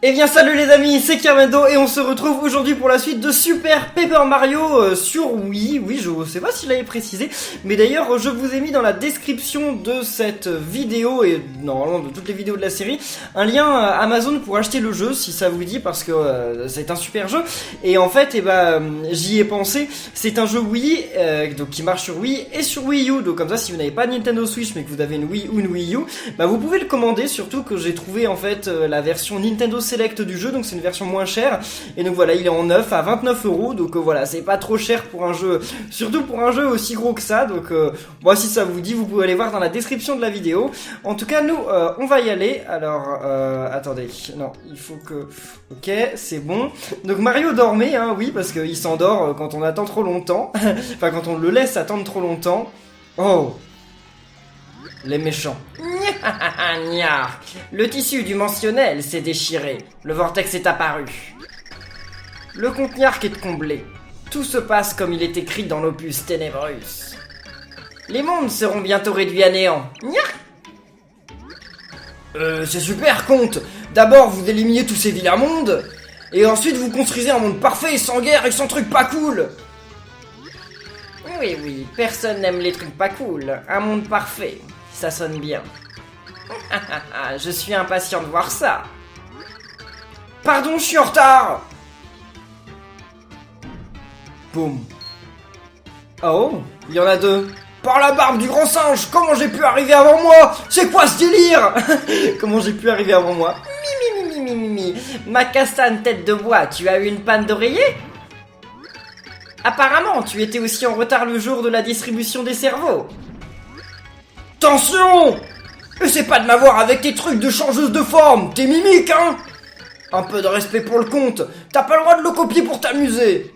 Eh bien salut les amis, c'est Kermendo et on se retrouve aujourd'hui pour la suite de Super Paper Mario sur Wii. Oui, je sais pas si je l'avais précisé, mais d'ailleurs je vous ai mis dans la description de cette vidéo et normalement de toutes les vidéos de la série un lien Amazon pour acheter le jeu si ça vous dit, parce que c'est un super jeu. Et en fait, j'y ai pensé, c'est un jeu Wii donc qui marche sur Wii et sur Wii U. Donc comme ça, si vous n'avez pas de Nintendo Switch mais que vous avez une Wii ou une Wii U, bah vous pouvez le commander, surtout que j'ai trouvé en fait la version Nintendo Select du jeu, donc c'est une version moins chère, et donc voilà, il est en neuf à 29€, donc voilà, c'est pas trop cher pour un jeu, surtout pour un jeu aussi gros que ça. Donc moi, si ça vous dit, vous pouvez aller voir dans la description de la vidéo. En tout cas, nous on va y aller. Alors attendez, non, il faut que, ok, c'est bon. Donc Mario dormait, hein, oui, parce qu'il s'endort quand on attend trop longtemps, enfin quand on le laisse attendre trop longtemps. Oh, les méchants. Le tissu dimensionnel s'est déchiré. Le vortex est apparu. Le compte Nyark est comblé. Tout se passe comme il est écrit dans l'opus Ténébrus. Les mondes seront bientôt réduits à néant. C'est super, Comte. D'abord, vous éliminez tous ces vilains mondes, et ensuite vous construisez un monde parfait, sans guerre et sans trucs pas cool. Oui, personne n'aime les trucs pas cool. Un monde parfait, ça sonne bien. Je suis impatient de voir ça. Pardon, je suis en retard. Boum. Oh, il y en a deux. Par la barbe du grand singe, comment j'ai pu arriver avant moi? C'est quoi ce délire? Comment j'ai pu arriver avant moi? Mi. Ma castagne tête de bois, tu as eu une panne d'oreiller? Apparemment, tu étais aussi en retard le jour de la distribution des cerveaux. Attention! Essaie pas de m'avoir avec tes trucs de changeuse de forme, t'es mimique, hein? Un peu de respect pour le compte, t'as pas le droit de le copier pour t'amuser.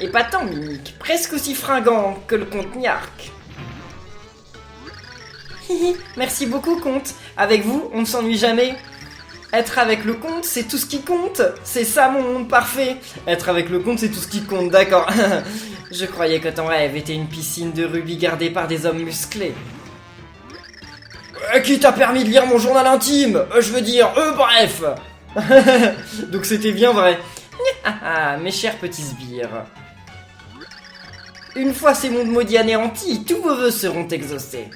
Épatant, mimique, presque aussi fringant que le compte Nyark. Merci beaucoup, compte. Avec vous, on ne s'ennuie jamais. Être avec le compte, c'est tout ce qui compte. C'est ça mon monde parfait. Être avec le compte, c'est tout ce qui compte, d'accord. Je croyais que ton rêve était une piscine de rubis gardée par des hommes musclés. Qui t'a permis de lire mon journal intime? Je veux dire, bref. Donc c'était bien vrai. Mes chers petits sbires. Une fois ces mondes maudits anéantis, tous vos vœux seront exaucés.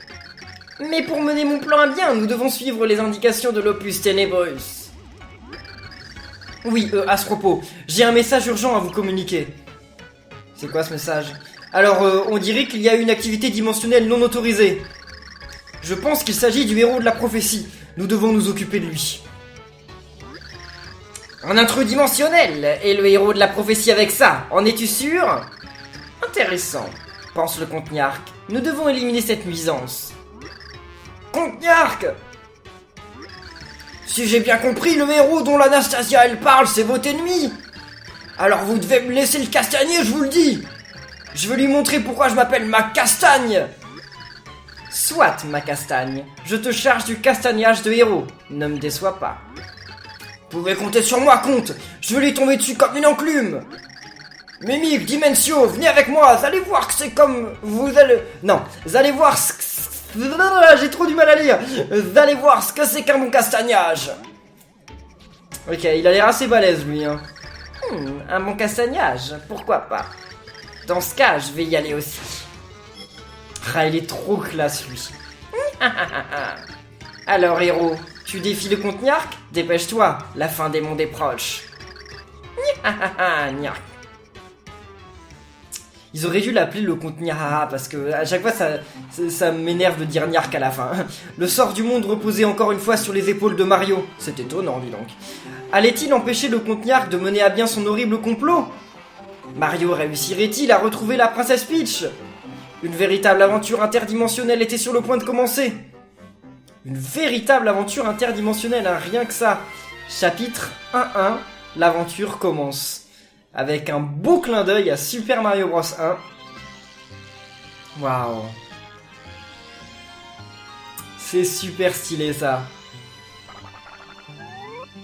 Mais pour mener mon plan à bien, nous devons suivre les indications de l'opus Ténébrus. Oui, à ce propos, j'ai un message urgent à vous communiquer. C'est quoi ce message? Alors, on dirait qu'il y a une activité dimensionnelle non autorisée. Je pense qu'il s'agit du héros de la prophétie. Nous devons nous occuper de lui. Un intrus dimensionnel et le héros de la prophétie avec ça, en es-tu sûr? Intéressant, pense le compte Nyark. Nous devons éliminer cette nuisance. Compte Nyark! Si j'ai bien compris, le héros dont l'Anastasia elle parle, c'est votre ennemi. Alors vous devez me laisser le castagner, je vous le dis. Je veux lui montrer pourquoi je m'appelle ma castagne. Soit, ma castagne, je te charge du castagnage de héros. Ne me déçois pas. Vous pouvez compter sur moi, Comte. Je veux lui tomber dessus comme une enclume. Mimique, Dimensio, venez avec moi. Vous allez voir que c'est comme... Vous allez voir ce que... J'ai trop du mal à lire. Vous allez voir ce que c'est qu'un bon castagnage. Ok, il a l'air assez balèze, lui, hein. Un bon castagnage, pourquoi pas. Dans ce cas, je vais y aller aussi. Ah, il est trop classe, lui. Alors, héros, tu défies le compte Nyark? Dépêche-toi, la fin des mondes est proche. Nyark. Ils auraient dû l'appeler le compte Nyark, parce que à chaque fois ça m'énerve de dire Nyark à la fin. Le sort du monde reposait encore une fois sur les épaules de Mario. C'est étonnant, dis donc. Allait-il empêcher le compte Nyark de mener à bien son horrible complot? Mario réussirait-il à retrouver la princesse Peach? Une véritable aventure interdimensionnelle était sur le point de commencer. Une véritable aventure interdimensionnelle, hein, rien que ça. Chapitre 1.1, l'aventure commence. Avec un beau clin d'œil à Super Mario Bros 1. Waouh. C'est super stylé ça.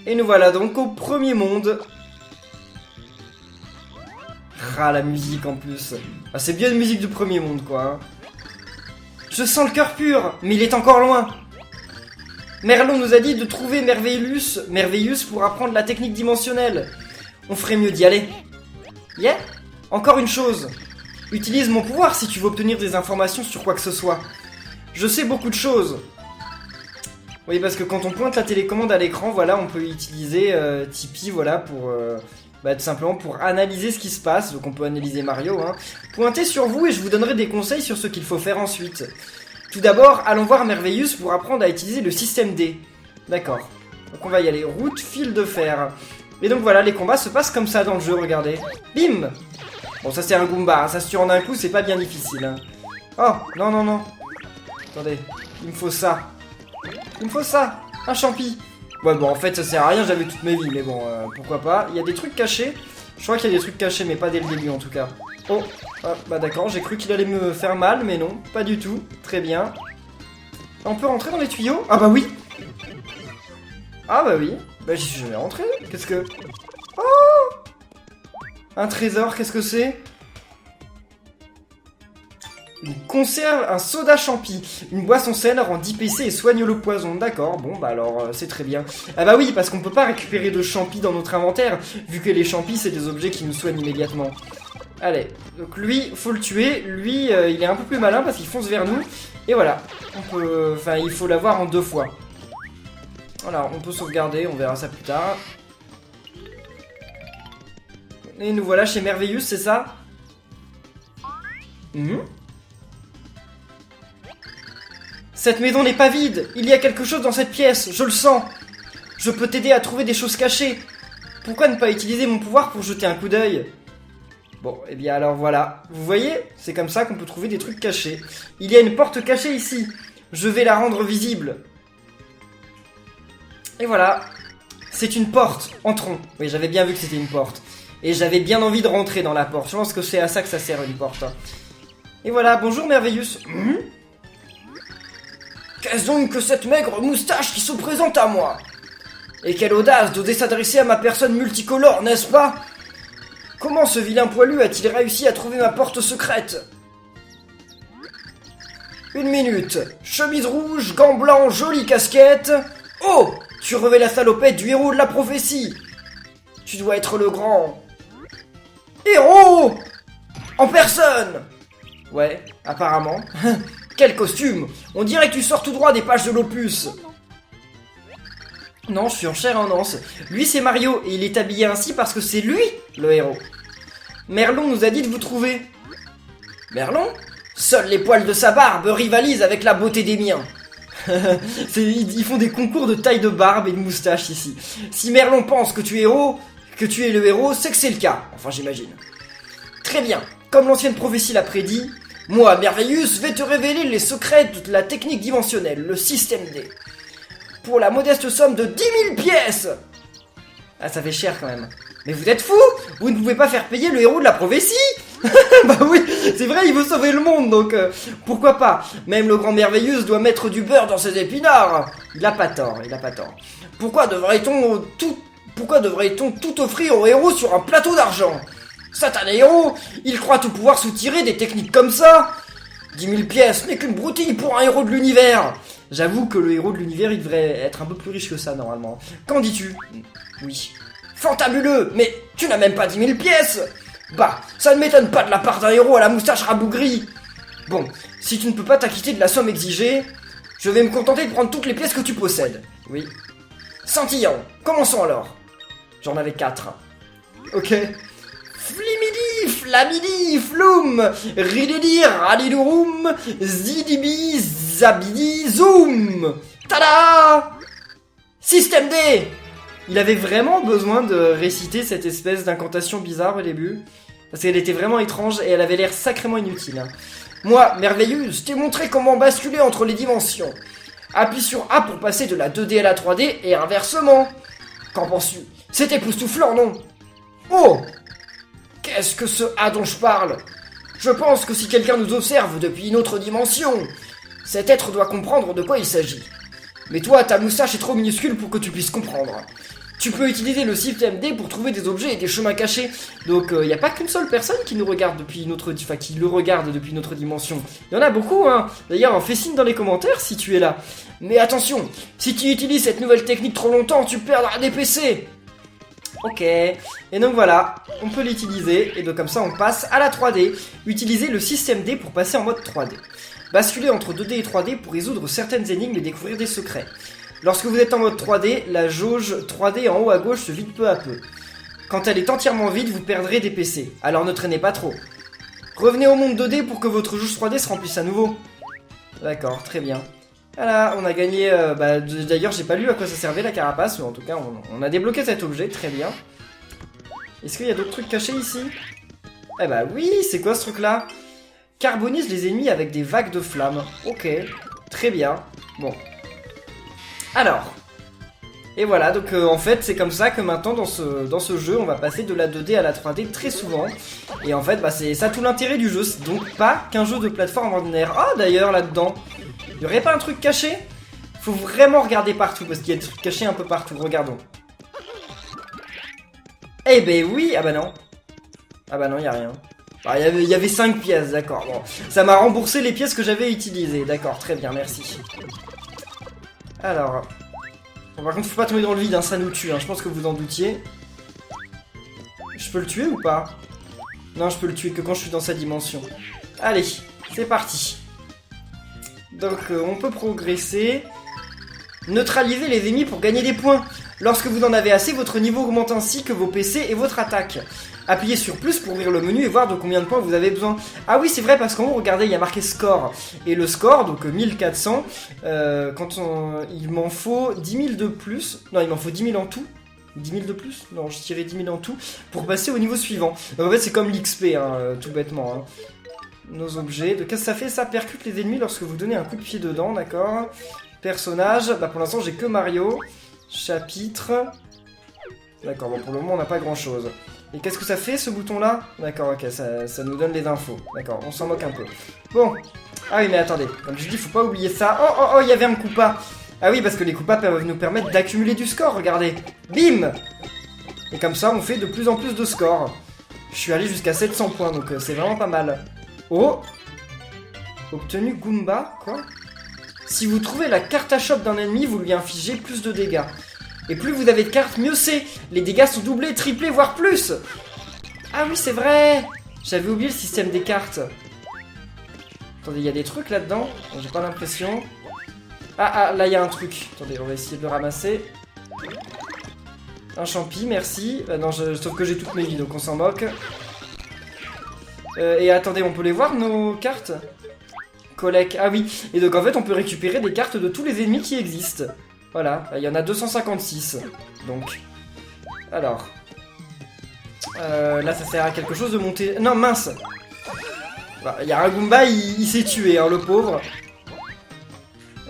Et nous voilà donc au premier monde. Ah, la musique en plus. Ah, c'est bien une musique du premier monde quoi. Je sens le cœur pur, mais il est encore loin. Merlon nous a dit de trouver Merveillus pour apprendre la technique dimensionnelle. On ferait mieux d'y aller. Yeah. Encore une chose. Utilise mon pouvoir si tu veux obtenir des informations sur quoi que ce soit. Je sais beaucoup de choses. Oui, parce que quand on pointe la télécommande à l'écran, voilà, on peut utiliser Tipeee, voilà, pour... tout simplement pour analyser ce qui se passe. Donc on peut analyser Mario, hein. Pointez sur vous et je vous donnerai des conseils sur ce qu'il faut faire ensuite. Tout d'abord, allons voir Merveillus pour apprendre à utiliser le système D. D'accord. Donc on va y aller. Route, fil de fer. Et donc voilà, les combats se passent comme ça dans le jeu, regardez. Bim! Bon, ça c'est un Goomba, hein. Ça se tue en un coup, c'est pas bien difficile. Hein. Oh, non, non, non. Attendez, il me faut ça. Il me faut ça. Un champi. Ouais, bon, en fait, ça sert à rien, j'avais toute ma vie, mais bon, pourquoi pas. Il y a des trucs cachés. Je crois qu'il y a des trucs cachés, mais pas dès le début, en tout cas. Oh, ah, bah d'accord, j'ai cru qu'il allait me faire mal, mais non, pas du tout. Très bien. On peut rentrer dans les tuyaux? Ah bah oui. Ah bah oui. Bah j'y suis jamais rentré. Qu'est-ce que... Oh! Un trésor, qu'est-ce que c'est? Une conserve, un soda champi. Une boisson saine rend 10 PC et soigne le poison. D'accord, bon bah alors c'est très bien. Ah bah oui, parce qu'on peut pas récupérer de champi dans notre inventaire, vu que les champis c'est des objets qui nous soignent immédiatement. Allez, donc lui, faut le tuer. Lui, il est un peu plus malin parce qu'il fonce vers nous. Et voilà, on peut... Enfin, il faut l'avoir en 2 fois. Voilà, on peut sauvegarder, on verra ça plus tard. Et nous voilà chez Merveillus, c'est ça? Cette maison n'est pas vide. Il y a quelque chose dans cette pièce, je le sens. Je peux t'aider à trouver des choses cachées. Pourquoi ne pas utiliser mon pouvoir pour jeter un coup d'œil? Bon, et bien alors voilà. Vous voyez? C'est comme ça qu'on peut trouver des trucs cachés. Il y a une porte cachée ici. Je vais la rendre visible. Et voilà. C'est une porte. Entrons. Oui, j'avais bien vu que c'était une porte. Et j'avais bien envie de rentrer dans la porte. Je pense que c'est à ça que ça sert une porte. Et voilà, bonjour Merveillus. Qu'est-ce donc que cette maigre moustache qui se présente à moi? Et quelle audace d'oser s'adresser à ma personne multicolore, n'est-ce pas? Comment ce vilain poilu a-t-il réussi à trouver ma porte secrète? Une minute. Chemise rouge, gants blancs, jolie casquette. Oh! Tu revais la salopette du héros de la prophétie. Tu dois être le grand... héros! En personne! Ouais, apparemment. Quel costume! On dirait que tu sors tout droit des pages de l'opus. Non, je suis en chair et en os. Lui, c'est Mario, et il est habillé ainsi parce que c'est lui, le héros. Merlon nous a dit de vous trouver. Merlon? Seuls les poils de sa barbe rivalisent avec la beauté des miens. Ils font des concours de taille de barbe et de moustache ici. Si Merlon pense que tu es le héros, c'est que c'est le cas. Enfin, j'imagine. Très bien. Comme l'ancienne prophétie l'a prédit, moi, Merveillus, vais te révéler les secrets de la technique dimensionnelle, le système D. Pour la modeste somme de 10 000 pièces. Ah, ça fait cher quand même. Mais vous êtes fous? Vous ne pouvez pas faire payer le héros de la prophétie? Bah oui, c'est vrai, il veut sauver le monde, donc pourquoi pas? Même le grand Merveillus doit mettre du beurre dans ses épinards. Il a pas tort, il a pas tort. Pourquoi devrait-on tout offrir au héros sur un plateau d'argent? Satané héros, il croit tout pouvoir soutirer des techniques comme ça? 10 000 pièces n'est qu'une broutille pour un héros de l'univers. J'avoue que le héros de l'univers, il devrait être un peu plus riche que ça, normalement. Qu'en dis-tu? Oui. Fantabuleux, mais tu n'as même pas 10 000 pièces. Bah, ça ne m'étonne pas de la part d'un héros à la moustache rabougrie. Bon, si tu ne peux pas t'acquitter de la somme exigée, je vais me contenter de prendre toutes les pièces que tu possèdes. Oui. Scintillant, commençons alors. J'en avais 4. Ok. Flimidi, flamidi, floum, rididi, radidurum, zidibi, zabidi, zoom. Tada! Système D! Il avait vraiment besoin de réciter cette espèce d'incantation bizarre au début. Parce qu'elle était vraiment étrange et elle avait l'air sacrément inutile. Moi, Merveillus, t'ai montré comment basculer entre les dimensions. Appuie sur A pour passer de la 2D à la 3D et inversement. Qu'en penses-tu? C'est époustouflant, non? Oh! Qu'est-ce que ce A dont je parle? Je pense que si quelqu'un nous observe depuis une autre dimension, cet être doit comprendre de quoi il s'agit. Mais toi, ta moustache est trop minuscule pour que tu puisses comprendre. Tu peux utiliser le système D pour trouver des objets et des chemins cachés. Donc il n'y a pas qu'une seule personne qui nous regarde depuis notre... Enfin, qui le regarde depuis notre dimension. Il y en a beaucoup, hein. D'ailleurs, fais signe dans les commentaires si tu es là. Mais attention, si tu utilises cette nouvelle technique trop longtemps, tu perdras des PC. Ok, et donc voilà, on peut l'utiliser, et donc comme ça on passe à la 3D. Utiliser le système D pour passer en mode 3D. Basculer entre 2D et 3D pour résoudre certaines énigmes et découvrir des secrets. Lorsque vous êtes en mode 3D, la jauge 3D en haut à gauche se vide peu à peu. Quand elle est entièrement vide, vous perdrez des PC, alors ne traînez pas trop. Revenez au monde 2D pour que votre jauge 3D se remplisse à nouveau. D'accord, très bien. Voilà, on a gagné... d'ailleurs, j'ai pas lu à quoi ça servait la carapace, mais en tout cas, on a débloqué cet objet, très bien. Est-ce qu'il y a d'autres trucs cachés ici? Eh bah oui, c'est quoi ce truc-là? Carbonise les ennemis avec des vagues de flammes. Ok, très bien. Bon. Alors. Et voilà, donc en fait, c'est comme ça que maintenant, dans ce jeu, on va passer de la 2D à la 3D très souvent. Et en fait, bah, c'est ça tout l'intérêt du jeu, c'est donc pas qu'un jeu de plateforme ordinaire. Ah, d'ailleurs, là-dedans... Y'aurait pas un truc caché? Faut vraiment regarder partout, parce qu'il y a des trucs cachés un peu partout, regardons. Eh ben oui, ah bah non. Ah bah non, y'a rien. Ah, il y avait 5 pièces, d'accord. Bon. Ça m'a remboursé les pièces que j'avais utilisées, d'accord, très bien, merci. Alors... Bon, par contre, faut pas tomber dans le vide, hein, ça nous tue, hein, je pense que vous en doutiez. Je peux le tuer ou pas? Non, je peux le tuer que quand je suis dans sa dimension. Allez, c'est parti. Donc on peut progresser. Neutraliser les ennemis pour gagner des points. Lorsque vous en avez assez, votre niveau augmente ainsi que vos PC et votre attaque. Appuyez sur plus pour ouvrir le menu et voir de combien de points vous avez besoin. Ah oui, c'est vrai, parce qu'en haut, regardez, il y a marqué score. Et le score, donc 1400, il m'en faut 10 000 de plus. Non, il m'en faut 10 000 en tout. 10 000 de plus? Non, je tirais 10 000 en tout pour passer au niveau suivant. Donc en fait, c'est comme l'XP, hein, tout bêtement. Hein. Nos objets. De qu'est-ce que ça fait? Ça percute les ennemis lorsque vous donnez un coup de pied dedans, d'accord. Personnage, bah pour l'instant j'ai que Mario. Chapitre. D'accord, bon pour le moment on n'a pas grand chose. Et qu'est-ce que ça fait ce bouton là? D'accord, ok, ça nous donne les infos. D'accord, on s'en moque un peu. Bon. Ah oui mais attendez, comme je dis, faut pas oublier ça. Oh, il y avait un Koopa. Ah oui, parce que les Koopas peuvent nous permettre d'accumuler du score, regardez. Bim. Et comme ça on fait de plus en plus de score. Je suis allé jusqu'à 700 points, donc c'est vraiment pas mal. Oh! Obtenu Goomba, quoi? Si vous trouvez la carte à shop d'un ennemi, vous lui infligez plus de dégâts. Et plus vous avez de cartes, mieux c'est! Les dégâts sont doublés, triplés, voire plus! Ah oui, c'est vrai! J'avais oublié le système des cartes. Attendez, il y a des trucs là-dedans? J'ai pas l'impression. Ah, là il y a un truc. Attendez, on va essayer de le ramasser. Un champi, merci. Non, sauf que j'ai toutes mes vies, donc on s'en moque. Et attendez, on peut les voir nos cartes? Collect, ah oui. Et donc en fait on peut récupérer des cartes de tous les ennemis qui existent. Voilà, il y en a 256. Donc, alors. Là ça sert à quelque chose de monter... Non, mince. Bah, il y a un Goomba, il s'est tué, hein, le pauvre.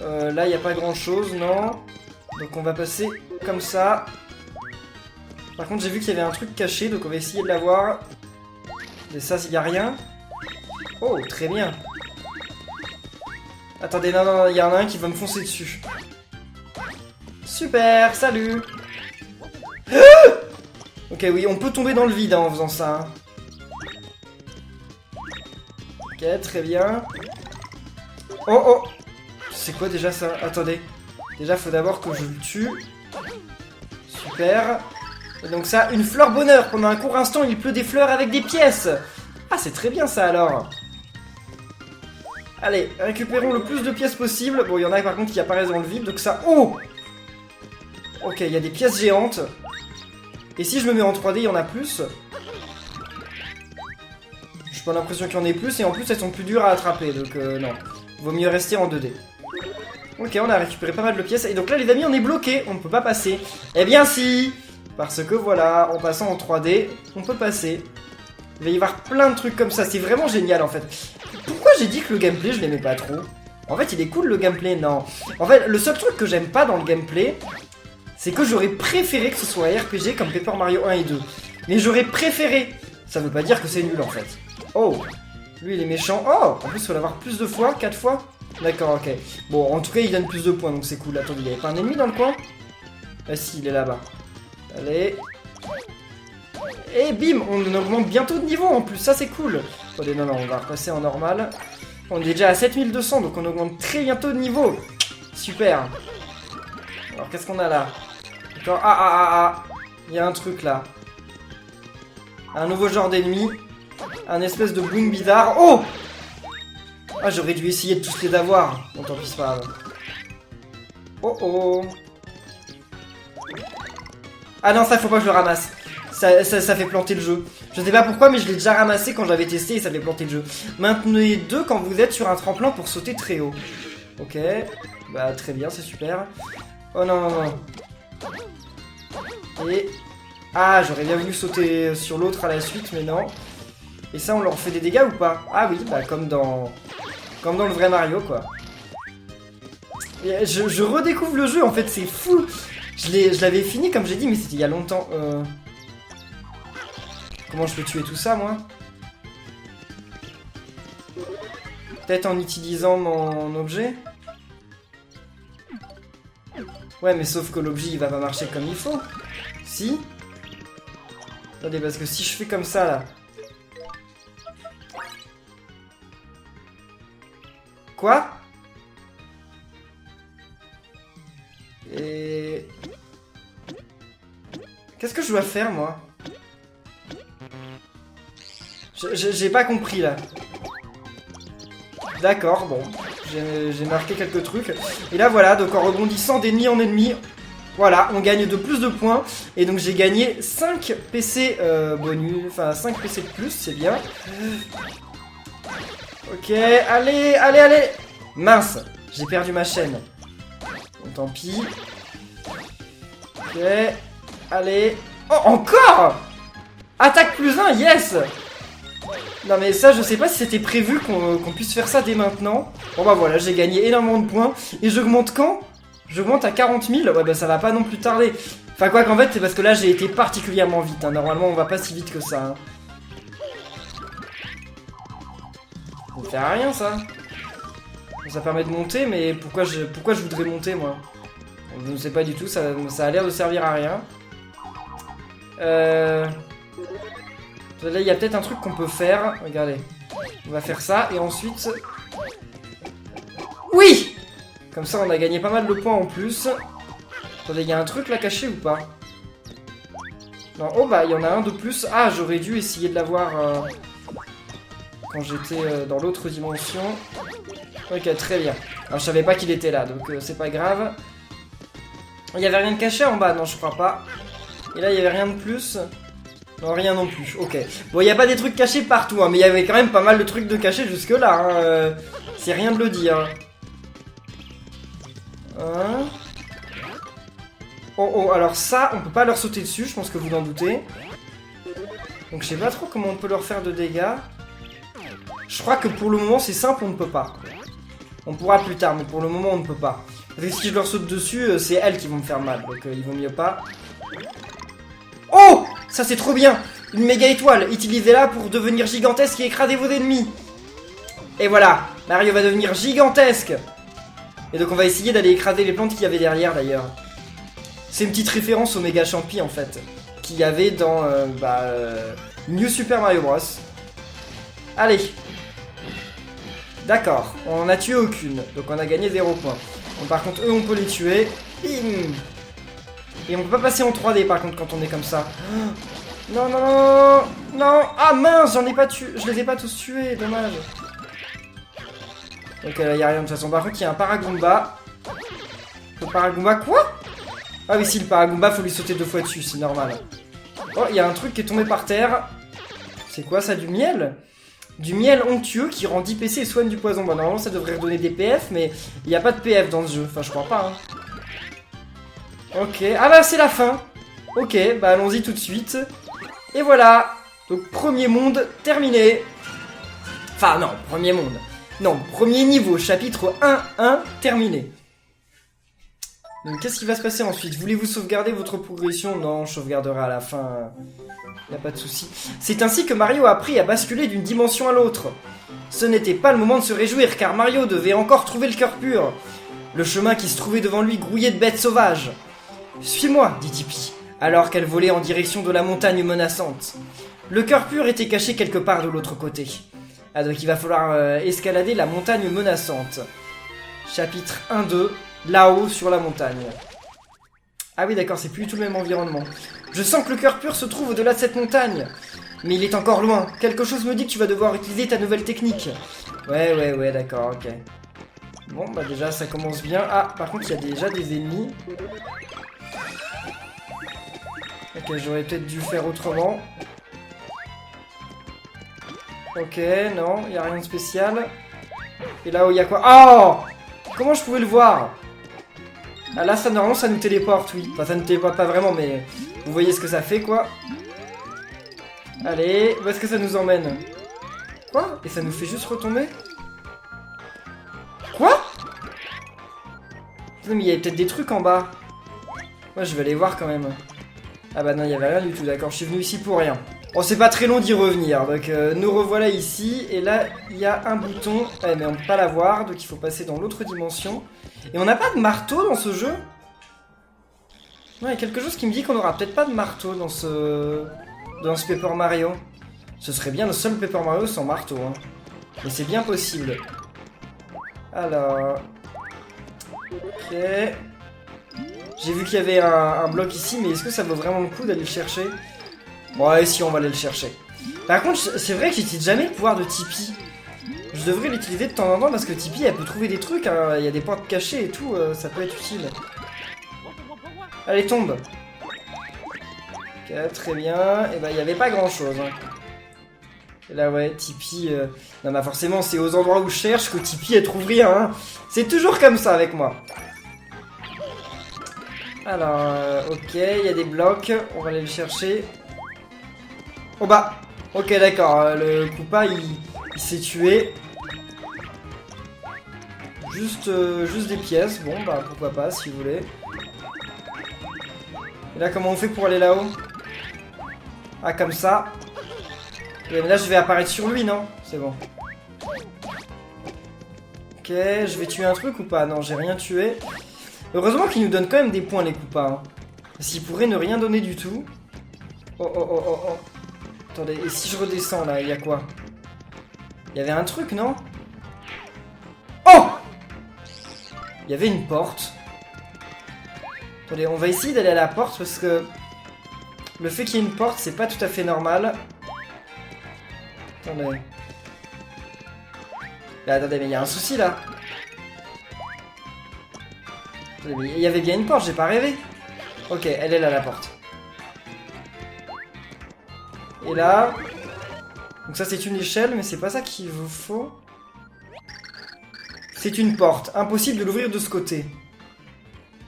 Là il n'y a pas grand chose, non. Donc on va passer comme ça. Par contre j'ai vu qu'il y avait un truc caché, donc on va essayer de l'avoir. Et ça, il n'y a rien. Oh, très bien. Attendez, non, il y en a un qui va me foncer dessus. Super, salut. Ok, oui, on peut tomber dans le vide hein, en faisant ça. Hein. Ok, très bien. Oh. C'est quoi déjà ça? Attendez. Déjà, faut d'abord que je le tue. Super. Et donc ça, une fleur bonheur. Pendant un court instant, il pleut des fleurs avec des pièces. Ah, c'est très bien ça alors. Allez, récupérons le plus de pièces possible. Bon, il y en a par contre qui apparaissent dans le vide, donc ça... Oh! Ok, il y a des pièces géantes. Et si je me mets en 3D, il y en a plus. J'ai pas l'impression qu'il y en ait plus, et en plus elles sont plus dures à attraper, donc non. Vaut mieux rester en 2D. Ok, on a récupéré pas mal de pièces, et donc là les amis, on est bloqué, on ne peut pas passer. Eh bien si! Parce que voilà, en passant en 3D, on peut passer. Il va y avoir plein de trucs comme ça, c'est vraiment génial en fait. Pourquoi j'ai dit que le gameplay je l'aimais pas trop? En fait il est cool le gameplay, non. En fait le seul truc que j'aime pas dans le gameplay, c'est que j'aurais préféré que ce soit un RPG comme Paper Mario 1 et 2. Mais j'aurais préféré. Ça veut pas dire que c'est nul en fait. Oh, lui il est méchant. Oh, en plus il faut l'avoir plus de fois, 4 fois. D'accord, ok. Bon, en tout cas il donne plus de points donc c'est cool. Attendez, il y avait pas un ennemi dans le coin? Ah si, il est là-bas. Allez. Et bim, on augmente bientôt de niveau en plus, ça c'est cool. Attendez, non, on va repasser en normal. On est déjà à 7200, donc on augmente très bientôt de niveau. Super. Alors qu'est-ce qu'on a là? D'accord, il y a un truc là. Un nouveau genre d'ennemi. Un espèce de boom bizarre. Oh! Ah, j'aurais dû essayer de tous les avoir. Bon, tant pis, c'est pas grave. Oh oh. Ah non, ça faut pas que je le ramasse. Ça fait planter le jeu. Je sais pas pourquoi, mais je l'ai déjà ramassé quand j'avais testé et ça fait planter le jeu. Maintenez 2 quand vous êtes sur un tremplin pour sauter très haut. Ok. Bah, très bien, c'est super. Oh non, non, non. Et... Ah, j'aurais bien voulu sauter sur l'autre à la suite, mais non. Et ça, on leur fait des dégâts ou pas? Ah oui, bah comme dans le vrai Mario, quoi. Et je redécouvre le jeu, en fait, c'est fou. Je l'avais fini, comme j'ai dit, mais c'était il y a longtemps. Comment je peux tuer tout ça, moi? Peut-être en utilisant mon objet? Ouais, mais sauf que l'objet, il va pas marcher comme il faut. Si? Attendez, parce que si je fais comme ça, là... Quoi? Et... Qu'est-ce que je dois faire, moi? J'ai pas compris, là. D'accord, bon. J'ai marqué quelques trucs. Et là, voilà, donc en rebondissant d'ennemi en ennemi, voilà, on gagne de plus de points. Et donc j'ai gagné 5 PC bonus, enfin 5 PC de plus, c'est bien. Ok, allez, allez, allez. Mince, j'ai perdu ma chaîne. Bon, tant pis. Ok, allez. Oh, encore! Attaque plus 1, yes! Non mais ça, je sais pas si c'était prévu qu'on puisse faire ça dès maintenant. Bon bah voilà, j'ai gagné énormément de points. Et j'augmente quand? J'augmente à 40 000. Ouais bah ça va pas non plus tarder. Enfin quoi qu'en fait, c'est parce que là j'ai été particulièrement vite. Hein. Normalement on va pas si vite que ça. Hein. Ça sert à rien ça. Ça permet de monter, mais pourquoi je voudrais monter moi? Je ne sais pas du tout, ça a l'air de servir à rien. Là, il y a peut-être un truc qu'on peut faire. Regardez. On va faire ça, et ensuite... Oui! Comme ça, on a gagné pas mal de points en plus. Attendez, il y a un truc là caché ou pas? Non, oh bah, il y en a un de plus. Ah, j'aurais dû essayer de l'avoir quand j'étais dans l'autre dimension. Ok, très bien. Alors, je savais pas qu'il était là, donc c'est pas grave. Il y avait rien de caché en bas? Non, je crois pas. Et là, il y avait rien de plus? Non, rien non plus, ok. Bon, il n'y a pas des trucs cachés partout, hein, mais il y avait quand même pas mal de trucs de cachés jusque-là. Hein, c'est rien de le dire. Hein? Oh, oh, alors ça, on peut pas leur sauter dessus, je pense que vous en doutez. Donc je sais pas trop comment on peut leur faire de dégâts. Je crois que pour le moment, c'est simple, on ne peut pas. On pourra plus tard, mais pour le moment, on ne peut pas. Parce que si je leur saute dessus, c'est elles qui vont me faire mal, donc il vaut mieux pas. Oh! Ça c'est trop bien! Une méga étoile, utilisez-la pour devenir gigantesque et écraser vos ennemis! Et voilà! Mario va devenir gigantesque! Et donc on va essayer d'aller écraser les plantes qu'il y avait derrière d'ailleurs. C'est une petite référence au méga champi en fait. Qu'il y avait dans New Super Mario Bros. Allez! D'accord, on en a tué aucune, donc on a gagné 0 points. Bon, par contre eux on peut les tuer. Bim! Et on peut pas passer en 3D par contre quand on est comme ça. Non, non, non, non. Ah mince, j'en ai pas tué. Je les ai pas tous tués, dommage. Ok, là, y a rien de toute façon. Par contre, il y a un Paragoomba. Le Paragoomba, quoi? Ah oui, si, le Paragoomba, faut lui sauter 2 fois dessus, c'est normal. Oh, il y a un truc qui est tombé par terre. C'est quoi ça, du miel? Du miel onctueux qui rend 10 PC et soigne du poison. Bon, normalement, ça devrait redonner des PF, mais il n'y a pas de PF dans ce jeu. Enfin, je crois pas, hein. Ok, ah bah c'est la fin. Ok, bah allons-y tout de suite. Et voilà. Donc premier monde terminé. Enfin non, premier monde. Non, premier niveau, chapitre 1.1 terminé. Donc qu'est-ce qui va se passer ensuite? Voulez-vous sauvegarder votre progression? Non, je sauvegarderai à la fin. Y a pas de souci. C'est ainsi que Mario a appris à basculer d'une dimension à l'autre. Ce n'était pas le moment de se réjouir car Mario devait encore trouver le cœur pur. Le chemin qui se trouvait devant lui grouillait de bêtes sauvages. « Suis-moi, dit Dippy. alors qu'elle volait en direction de la montagne menaçante. Le cœur pur était caché quelque part de l'autre côté. Ah, donc il va falloir escalader la montagne menaçante. Chapitre 1-2, là-haut sur la montagne. Ah oui d'accord, c'est plus du tout le même environnement. Je sens que le cœur pur se trouve au-delà de cette montagne. Mais il est encore loin. Quelque chose me dit que tu vas devoir utiliser ta nouvelle technique. Ouais, d'accord, ok. Bon, bah déjà, ça commence bien. Ah, par contre, il y a déjà des ennemis. Ok, j'aurais peut-être dû faire autrement. Ok, non, il n'y a rien de spécial. Et là-haut, il y a quoi? Oh! Comment je pouvais le voir? Ah là, ça, normalement, ça nous téléporte, oui. Enfin, ça nous téléporte pas vraiment, mais vous voyez ce que ça fait, quoi. Allez, où est-ce que ça nous emmène? Quoi? Et ça nous fait juste retomber? Quoi? Non, mais il y avait peut-être des trucs en bas. Moi, je vais aller voir quand même. Ah bah non, il y avait rien du tout, d'accord. Je suis venu ici pour rien. Bon, c'est pas très long d'y revenir. Donc, nous revoilà ici. Et là, il y a un bouton. Ouais, mais on peut pas l'avoir, donc il faut passer dans l'autre dimension. Et on n'a pas de marteau dans ce jeu? Ouais, il y a quelque chose qui me dit qu'on aura peut-être pas de marteau dans ce Paper Mario. Ce serait bien le seul Paper Mario sans marteau, hein. Mais c'est bien possible. Alors... Ok... J'ai vu qu'il y avait un bloc ici, mais est-ce que ça vaut vraiment le coup d'aller le chercher? Ouais, si, on va aller le chercher. Par contre, c'est vrai que j'utilise jamais le pouvoir de Tipeee. Je devrais l'utiliser de temps en temps parce que Tipeee, elle peut trouver des trucs, hein. Il y a des portes cachées et tout, ça peut être utile. Allez, tombe. Ok, très bien. Et bah, il n'y avait pas grand-chose, hein. Et là, ouais, Tipeee... Non, bah forcément, c'est aux endroits où je cherche que Tipeee, elle trouve rien, hein. C'est toujours comme ça avec moi. Alors, ok, il y a des blocs. On va aller le chercher. Oh bah, ok, d'accord. Le Koopa, il s'est tué. Juste des pièces. Bon, bah, pourquoi pas, si vous voulez. Et là, comment on fait pour aller là-haut? Ah, comme ça. Et là, je vais apparaître sur lui, non? C'est bon. Ok, je vais tuer un truc ou pas? Non, j'ai rien tué. Heureusement qu'ils nous donnent quand même des points, les Koopas. Hein. Parce qu'ils pourraient ne rien donner du tout. Oh. Attendez, et si je redescends, là, il y a quoi? Il y avait un truc, non? Oh! Il y avait une porte. Attendez, on va essayer d'aller à la porte, parce que... Le fait qu'il y ait une porte, c'est pas tout à fait normal. Attendez. Là, attendez, mais il y a un souci, là. Il y avait bien une porte, j'ai pas rêvé. Ok, elle est là, la porte. Et là... Donc ça, c'est une échelle, mais c'est pas ça qu'il vous faut. C'est une porte. Impossible de l'ouvrir de ce côté.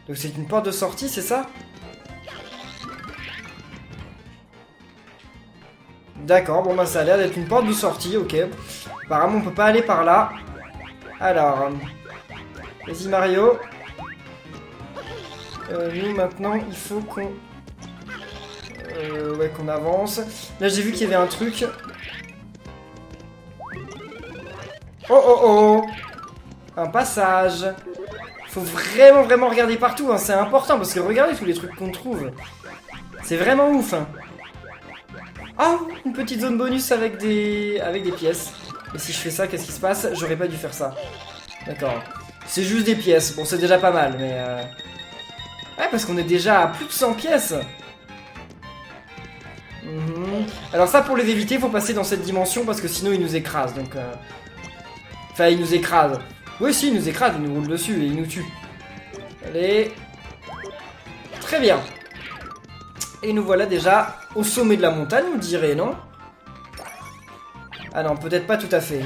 Donc c'est une porte de sortie, c'est ça? D'accord, bon bah ça a l'air d'être une porte de sortie, ok. Apparemment, on peut pas aller par là. Alors... Vas-y, Mario. Nous maintenant il faut qu'on ouais, qu'on avance. Là j'ai vu qu'il y avait un truc. Oh. Un passage. Faut vraiment regarder partout, hein. C'est important parce que regardez tous les trucs qu'on trouve. C'est vraiment ouf, hein. Oh, une petite zone bonus avec des pièces. Et si je fais ça, qu'est-ce qui se passe? J'aurais pas dû faire ça. D'accord. C'est juste des pièces. Bon, c'est déjà pas mal, mais... Ouais, parce qu'on est déjà à plus de 100 pièces. Alors ça, pour les éviter, il faut passer dans cette dimension, parce que sinon, ils nous écrasent, donc... Enfin, ils nous écrasent. Oui, si, ils nous écrasent, ils nous roulent dessus et ils nous tuent. Allez. Très bien. Et nous voilà déjà au sommet de la montagne, on dirait, non? Ah non, peut-être pas tout à fait.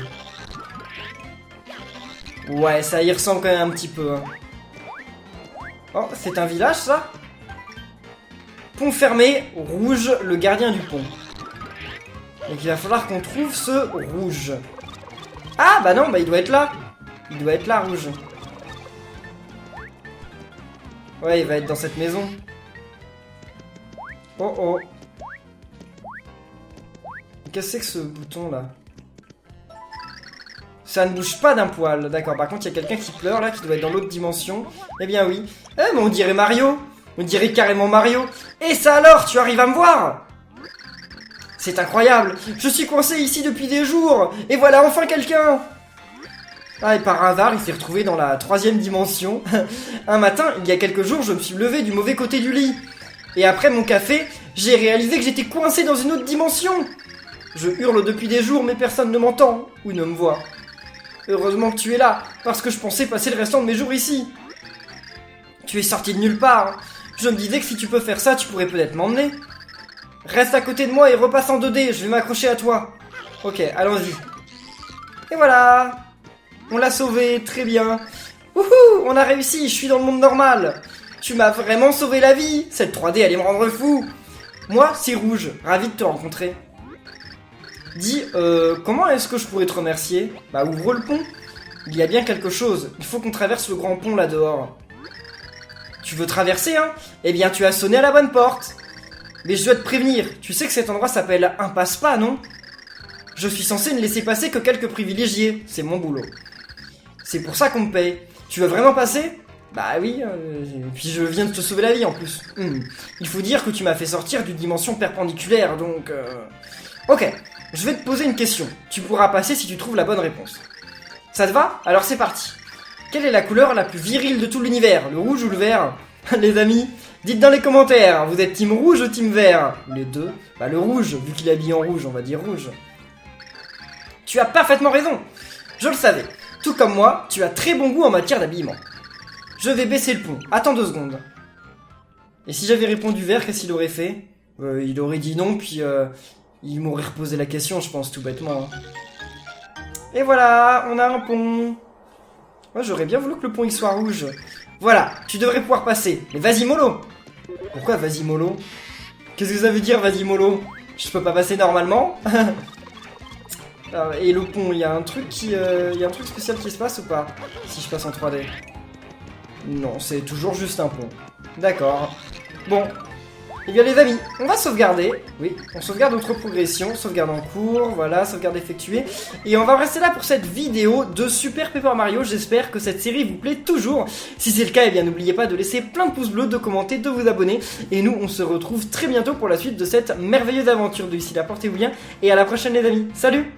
Ouais, ça y ressemble quand même un petit peu, hein. Oh, c'est un village, ça? Pont fermé, rouge, le gardien du pont. Donc il va falloir qu'on trouve ce rouge. Ah, bah non, bah il doit être là. Il doit être là, rouge. Ouais, il va être dans cette maison. Oh. Qu'est-ce que c'est que ce bouton, là? Ça ne bouge pas d'un poil, d'accord. Par contre, il y a quelqu'un qui pleure, là, qui doit être dans l'autre dimension. Eh bien, oui. Eh, mais on dirait Mario. On dirait carrément Mario. Et ça alors, tu arrives à me voir? C'est incroyable, je suis coincé ici depuis des jours, et voilà enfin quelqu'un. Ah, et par hasard, il s'est retrouvé dans la 3e dimension. Un matin, il y a quelques jours, je me suis levé du mauvais côté du lit. Et après mon café, j'ai réalisé que j'étais coincé dans une autre dimension. Je hurle depuis des jours, mais personne ne m'entend, ou ne me voit. Heureusement que tu es là, parce que je pensais passer le restant de mes jours ici. Tu es sorti de nulle part. Je me disais que si tu peux faire ça, tu pourrais peut-être m'emmener. Reste à côté de moi et repasse en 2D, je vais m'accrocher à toi. Ok, allons-y. Et voilà. On l'a sauvé, très bien. Wouhou, on a réussi, je suis dans le monde normal. Tu m'as vraiment sauvé la vie. Cette 3D allait me rendre fou. Moi, c'est Rouge, ravi de te rencontrer. Dis, comment est-ce que je pourrais te remercier? Bah, ouvre le pont. Il y a bien quelque chose, il faut qu'on traverse le grand pont là dehors. Tu veux traverser, hein? Eh bien, tu as sonné à la bonne porte. Mais je dois te prévenir, tu sais que cet endroit s'appelle un passe-pas, non? Je suis censé ne laisser passer que quelques privilégiés, c'est mon boulot. C'est pour ça qu'on me paye. Tu veux vraiment passer? Bah oui, et puis je viens de te sauver la vie en plus. Il faut dire que tu m'as fait sortir d'une dimension perpendiculaire, donc... Ok, je vais te poser une question. Tu pourras passer si tu trouves la bonne réponse. Ça te va? Alors c'est parti. Quelle est la couleur la plus virile de tout l'univers? Le rouge ou le vert? Les amis, dites dans les commentaires, vous êtes team rouge ou team vert? Les deux? Bah le rouge, vu qu'il est habillé en rouge, on va dire rouge. Tu as parfaitement raison. Je le savais. Tout comme moi, tu as très bon goût en matière d'habillement. Je vais baisser le pont. Attends 2 secondes. Et si j'avais répondu vert, qu'est-ce qu'il aurait fait? Il aurait dit non, puis il m'aurait reposé la question, je pense, tout bêtement. Et voilà, on a un pont. Moi, j'aurais bien voulu que le pont il soit rouge. Voilà, tu devrais pouvoir passer. Mais vas-y mollo. Pourquoi vas-y mollo? Qu'est-ce que ça veut dire vas-y mollo? Je peux pas passer normalement? Et le pont, il y a un truc spécial qui se passe ou pas? Si je passe en 3D. Non, c'est toujours juste un pont. D'accord. Bon. Eh bien les amis, on va sauvegarder. Oui, on sauvegarde notre progression, sauvegarde en cours, voilà, sauvegarde effectuée. Et on va rester là pour cette vidéo de Super Paper Mario. J'espère que cette série vous plaît toujours. Si c'est le cas, eh bien n'oubliez pas de laisser plein de pouces bleus, de commenter, de vous abonner. Et nous, on se retrouve très bientôt pour la suite de cette merveilleuse aventure. D'ici là, portez-vous bien et à la prochaine les amis. Salut!